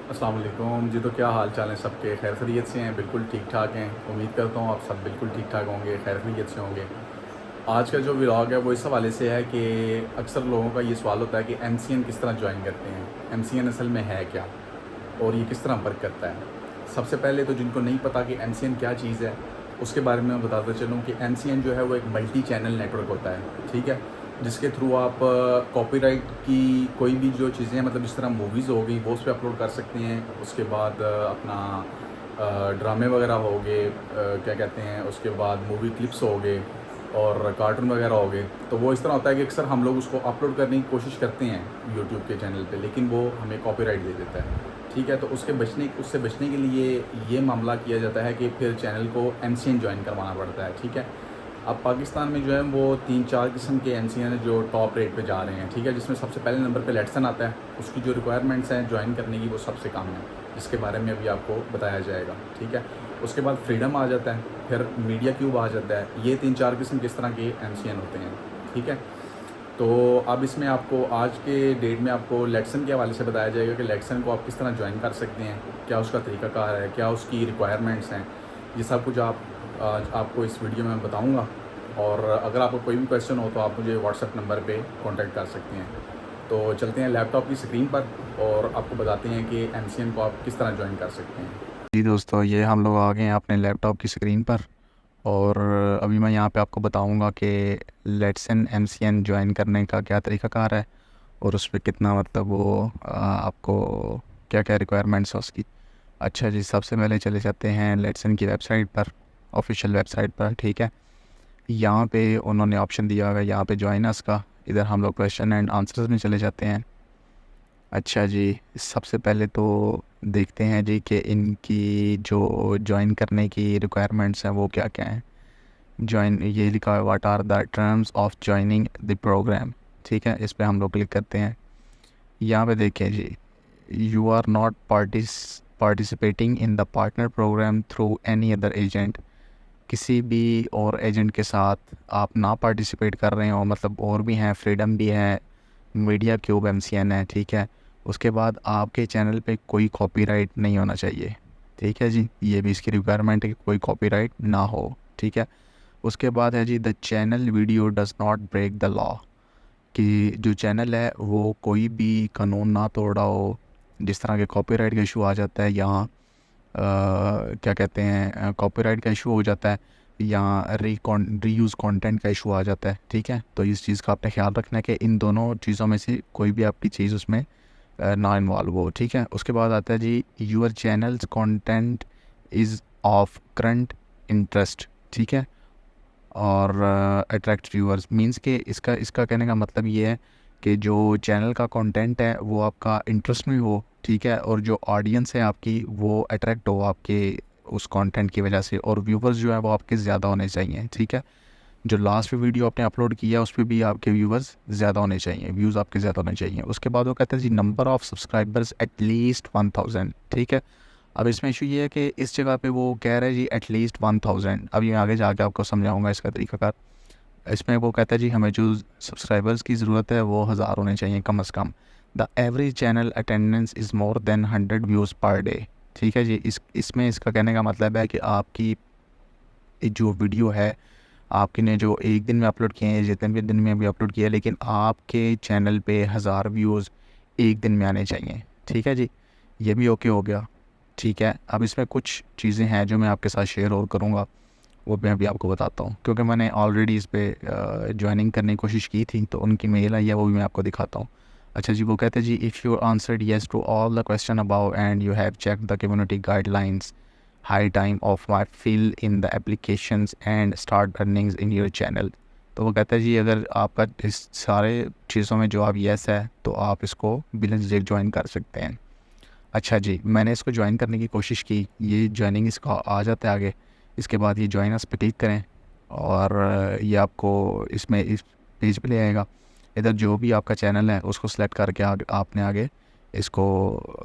अस्सलाम वालेकुम जी। तो क्या हाल चाल है सबके? खैर खैरियत से हैं? बिल्कुल ठीक ठाक हैं। उम्मीद करता हूँ आप सब बिल्कुल ठीक ठाक होंगे, खैर खैरियत से होंगे। आज का जो व्लॉग है वो इस हवाले से है कि अक्सर लोगों का ये सवाल होता है कि एमसीएन किस तरह ज्वाइन करते हैं, एमसीएन असल में है क्या और ये किस तरह वर्क करता है। सबसे पहले तो जिनको नहीं पता कि एमसीएन क्या चीज़ है उसके बारे में मैं बताता चलूँ कि एमसीएन जो है वो एक मल्टी चैनल नेटवर्क होता है, ठीक है, जिसके थ्रू आप कॉपीराइट की कोई भी जो चीज़ें हैं, मतलब जिस तरह मूवीज़ हो गई वो उस पर अपलोड कर सकते हैं। उसके बाद अपना ड्रामे वगैरह हो गए, क्या कहते हैं, उसके बाद मूवी क्लिप्स हो गए और कार्टून वगैरह हो गए। तो वो इस तरह होता है कि अक्सर हम लोग उसको अपलोड करने की कोशिश करते हैं यूट्यूब के चैनल पे, लेकिन वो हमें कॉपीराइट दे देता है, ठीक है। तो उससे बचने के लिए ये मामला किया जाता है कि फिर चैनल को एमसीएन ज्वाइन करवाना पड़ता है, ठीक है। अब पाकिस्तान में जो है वो 3-4 किस्म के एमसीएन हैं जो टॉप रेट पे जा रहे हैं, ठीक है, जिसमें सबसे पहले नंबर पे लेट्सन आता है। उसकी जो रिक्वायरमेंट्स हैं ज्वाइन करने की वो सबसे कम है, जिसके बारे में अभी आपको बताया जाएगा, ठीक है। उसके बाद फ्रीडम आ जाता है, फिर मीडिया क्यूब आ जाता है। ये 3-4 किस्म किस तरह के एमसीएन होते हैं, ठीक है। तो अब इसमें आपको आज के डेट में आपको लेट्सन के हवाले से बताया जाएगा कि लेट्सन को आप किस तरह ज्वाइन कर सकते हैं, क्या उसका तरीक़ाकार है, क्या उसकी रिक्वायरमेंट्स हैं। ये सब कुछ आज आपको इस वीडियो में बताऊंगा। और अगर आपको कोई भी क्वेश्चन हो तो आप मुझे व्हाट्सएप नंबर पे कांटेक्ट कर सकते हैं। तो चलते हैं लैपटॉप की स्क्रीन पर और आपको बताते हैं कि एमसीएन को आप किस तरह ज्वाइन कर सकते हैं। जी दोस्तों, ये हम लोग आ गए हैं अपने लैपटॉप की स्क्रीन पर। और अभी मैं यहाँ पे आपको बताऊँगा कि लेट्सन एमसीएन ज्वाइन करने का क्या तरीक़ाकार है और उस पे कितना मतलब वो आपको क्या क्या रिक्वायरमेंट्स है उसकी। अच्छा जी, सबसे पहले चले जाते हैं लेट्सन की वेबसाइट पर, ऑफिशियल वेबसाइट पर, ठीक है। यहाँ पे उन्होंने ऑप्शन दिया हुआ है, यहाँ पे ज्वाइन अस का। इधर हम लोग क्वेश्चन एंड आंसर्स में चले जाते हैं। अच्छा जी, सबसे पहले तो देखते हैं जी कि इनकी जो ज्वाइन करने की रिक्वायरमेंट्स हैं वो क्या क्या हैं। ज्वाइन ये लिखा है, what are the terms of joining the program, ठीक है। इस पे हम लोग क्लिक करते हैं। यहाँ पे देखिए जी, you are not participating in the partner program through any other agent. किसी भी और एजेंट के साथ आप ना पार्टिसिपेट कर रहे हो, मतलब और भी हैं, फ्रीडम भी है, मीडिया क्यूब एमसीएन है, ठीक है। उसके बाद आपके चैनल पे कोई कॉपीराइट नहीं होना चाहिए, ठीक है जी। ये भी इसकी रिक्वायरमेंट है कि कोई कॉपीराइट ना हो, ठीक है। उसके बाद है जी, the channel video does not break the law, कि जो चैनल है वो कोई भी कानून ना तोड़ रहा हो। जिस तरह के कॉपीराइट का इशू आ जाता है यहाँ, क्या कहते हैं, कॉपीराइट का इशू हो जाता है, या रीयूज़ कंटेंट का इशू आ जाता है, ठीक है। तो इस चीज़ का आपने ख्याल रखना है कि इन दोनों चीज़ों में से कोई भी आपकी चीज़ उसमें ना इन्वॉल्व हो, ठीक है। उसके बाद आता है जी, your channel's content is of current interest, ठीक है। और अट्रैक्ट व्यूअर्स मींस के इसका इसका कहने का मतलब ये है कि जो चैनल का कंटेंट है वो आपका इंटरेस्ट में हो, ठीक है, और जो ऑडियंस है आपकी वो अट्रैक्ट हो आपके उस कंटेंट की वजह से, और व्यूवर्स जो है वो आपके ज़्यादा होने चाहिए, ठीक है। जो लास्ट पे वीडियो आपने अपलोड किया उस पर भी आपके व्यूवर्स ज़्यादा होने चाहिए, व्यूज़ आपके ज़्यादा होने चाहिए। उसके बाद वो कहते हैं जी, नंबर ऑफ़ सब्सक्राइबर्स एटलीस्ट 1000, ठीक है। अब इसमें इशू ये है कि इस जगह पे वो कह रहे हैं जी एटलीस्ट 1000। अब ये आगे जाके आपको समझाऊंगा इसका तरीकाकार। इसमें वो कहता है जी, हमें जो सब्सक्राइबर्स की ज़रूरत है वो 1000 होने चाहिए कम अज़ कम। The average channel attendance is more than 100 views per day, ठीक है जी। इसमें इसका कहने का मतलब है कि आपकी जो वीडियो है आपके ने जो एक दिन में अपलोड किए हैं, जितने भी दिन में भी अपलोड किया है, लेकिन आपके चैनल पे 1000 व्यूज़ एक दिन में आने चाहिए, ठीक है जी। ये भी ओके हो गया, ठीक है। अब इसमें कुछ चीज़ें हैं जो मैं आपके साथ शेयर और करूँगा, वो मैं अभी आपको बताता हूँ, क्योंकि मैंने ऑलरेडी इस पे ज्वाइनिंग करने की कोशिश की थी, तो उनकी मेल आई है, वो भी मैं आपको दिखाता हूँ। अच्छा जी, वो कहते हैं जी, if you answered yes to all the question above and you have check the community guidelines, high time of my fill in the applications and start earnings in your channel. तो वो कहता है जी, अगर आपका इस सारे चीज़ों में जवाब येस है तो आप इसको बिना झिझक ज्वाइन कर सकते हैं। अच्छा जी, मैंने इसको ज्वाइन करने की कोशिश की, ये ज्वाइनिंग इसका आ जाता है आगे। इसके बाद ये ज्वाइन अस पे क्लिक करें और ये आपको इसमें इस पेज पे ले आएगा। इधर जो भी आपका चैनल है उसको सेलेक्ट करके आपने आगे इसको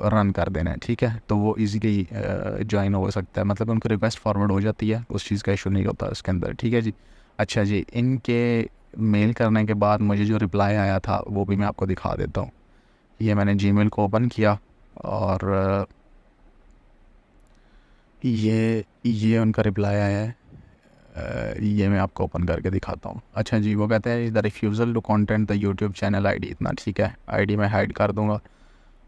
रन कर देना है, ठीक है। तो वो इजीली ज्वाइन हो सकता है, मतलब उनको रिक्वेस्ट फॉरवर्ड हो जाती है, उस चीज़ का इशू नहीं होता इसके अंदर, ठीक है जी। अच्छा जी, इनके मेल करने के बाद मुझे जो रिप्लाई आया था वो भी मैं आपको दिखा देता हूँ। ये मैंने जीमेल को ओपन किया और ये उनका रिप्लाई आया है। ये मैं आपको ओपन करके दिखाता हूँ। अच्छा जी, वो कहते हैं the refusal to content the YouTube channel ID. इतना ठीक है, आईडी मैं हाइड कर दूँगा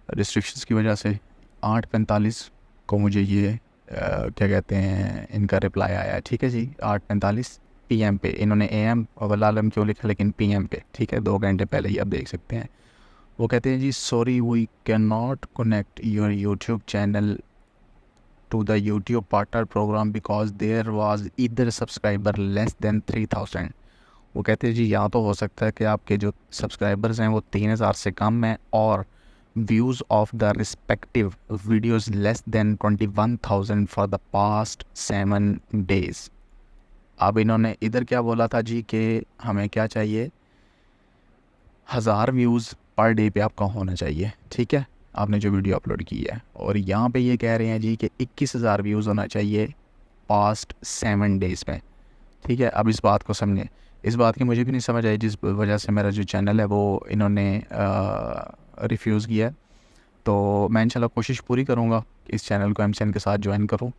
रिस्ट्रिक्शंस की वजह से। 8:45 को मुझे ये क्या कहते हैं, इनका रिप्लाई आया है। ठीक है जी, 8:45 PM पे। इन्होंने AM वल्लालम क्यों लिखा, लेकिन PM पे, ठीक है, 2 घंटे पहले ही आप देख सकते हैं। वो कहते हैं जी, sorry we can not connect your YouTube channel to the YouTube partner program because there was either subscriber less than 3000। वो कहते हैं जी, या तो हो सकता है कि आपके जो सब्सक्राइबर्स हैं वो 3000 से कम हैं और views of the respective videos less than 21,000 for the past 7 days। अब इन्होंने इधर क्या बोला था जी कि हमें क्या चाहिए, 1000 व्यूज़ पर डे पे आपका होना चाहिए। ठीक है, आपने जो वीडियो अपलोड की है, और यहाँ पे ये कह रहे हैं जी कि 21,000 व्यूज़ होना चाहिए पास्ट 7 days में। ठीक है, अब इस बात को समझें। इस बात की मुझे भी नहीं समझ आई, जिस वजह से मेरा जो चैनल है वो इन्होंने रिफ्यूज़ किया है। तो मैं इंशाल्लाह कोशिश पूरी करूँगा कि इस चैनल को MCN के साथ ज्वाइन करूँ।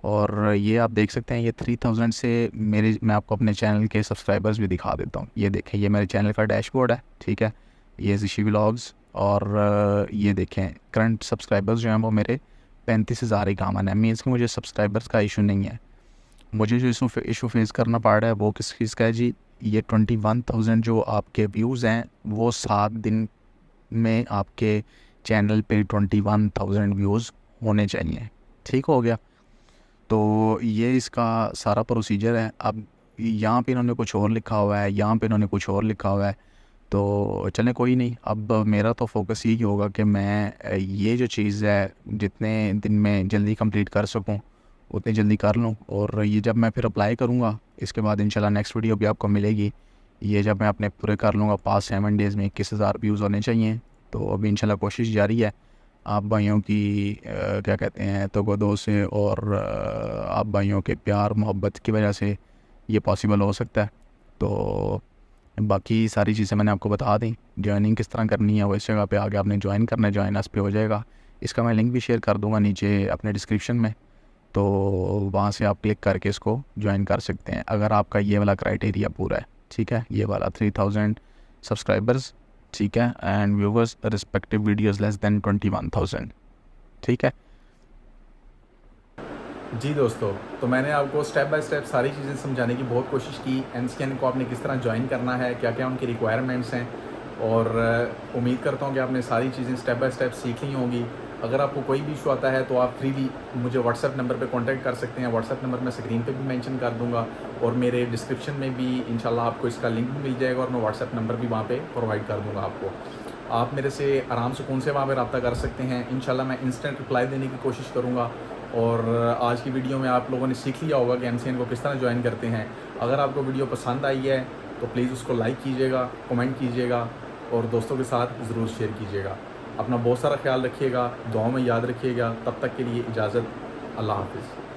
और ये आप देख सकते हैं, ये 3000 से मैं आपको अपने चैनल के सब्सक्राइबर्स भी दिखा देता हूँ। ये देखें, ये मेरे चैनल का डैशबोर्ड है। ठीक है, ये ऋषि व्लॉग्स, और ये देखें करंट सब्सक्राइबर्स जो हैं वो मेरे 35,000 ही कामन है। मीन्स कि मुझे सब्सक्राइबर्स का इशू नहीं है। मुझे जो इशू फेस करना पड़ रहा है वो किस चीज़ का है जी, ये 21,000 जो आपके व्यूज़ हैं वो 7 दिन में आपके चैनल पे 21,000 व्यूज़ होने चाहिए। ठीक हो गया, तो ये इसका सारा प्रोसीजर है। अब यहाँ पे इन्होंने कुछ और लिखा हुआ है, यहाँ पे इन्होंने कुछ और लिखा हुआ है। तो चलें, कोई नहीं, अब मेरा तो फोकस यही होगा कि मैं ये जो चीज़ है जितने दिन में जल्दी कंप्लीट कर सकूं उतनी जल्दी कर लूं। और ये जब मैं फिर अप्लाई करूंगा, इसके बाद इंशाल्लाह नेक्स्ट वीडियो भी आपको मिलेगी। ये जब मैं अपने पूरे कर लूँगा, पास 7 days में 21,000 व्यूज़ होने चाहिए। तो अभी इंशाल्लाह कोशिश जारी है। आप भाइयों की क्या कहते हैं तगोदो से और आप भाइयों के प्यार मोहब्बत की वजह से ये पॉसिबल हो सकता है। तो बाकी सारी चीज़ें मैंने आपको बता दी। जॉइनिंग किस तरह करनी है वो इस जगह पे आगे आपने ज्वाइन करना है, ज्वाइन अस पे हो जाएगा। इसका मैं लिंक भी शेयर कर दूंगा नीचे अपने डिस्क्रिप्शन में, तो वहाँ से आप क्लिक करके इसको ज्वाइन कर सकते हैं अगर आपका ये वाला क्राइटेरिया पूरा है। ठीक है, ये वाला 3000 सब्सक्राइबर्स, ठीक है, and viewers respective videos less than 21,000। ठीक है जी दोस्तों, तो मैंने आपको स्टेप बाय स्टेप सारी चीज़ें समझाने की बहुत कोशिश की। MCN को आपने किस तरह ज्वाइन करना है, क्या क्या उनकी रिक्वायरमेंट्स हैं, और उम्मीद करता हूँ कि आपने सारी चीज़ें स्टेप बाय स्टेप सीख ली होंगी। अगर आपको कोई भी इशू आता है तो आप फ्रीली मुझे व्हाट्सएप नंबर पे कांटेक्ट कर सकते हैं। व्हाट्सएप नंबर मैं स्क्रीन पे भी मेंशन कर दूंगा, और मेरे डिस्क्रिप्शन में भी इंशाल्लाह आपको इसका लिंक भी मिल जाएगा, और मैं व्हाट्सएप नंबर भी वहाँ पे प्रोवाइड कर दूँगा आपको। आप मेरे से आराम सुकून से वहाँ पे रब्ता कर सकते हैं। इंशाल्लाह मैं इंस्टेंट रिप्लाई देने की कोशिश करूँगा। और आज की वीडियो में आप लोगों ने सीख लिया होगा कि MCN को किस तरह ज्वाइन करते हैं। अगर आपको वीडियो पसंद आई है तो प्लीज़ उसको लाइक कीजिएगा, कमेंट कीजिएगा, और दोस्तों के साथ ज़रूर शेयर कीजिएगा। अपना बहुत सारा ख्याल रखिएगा, दुआओं में याद रखिएगा। तब तक के लिए इजाज़त, अल्लाह हाफ़िज़।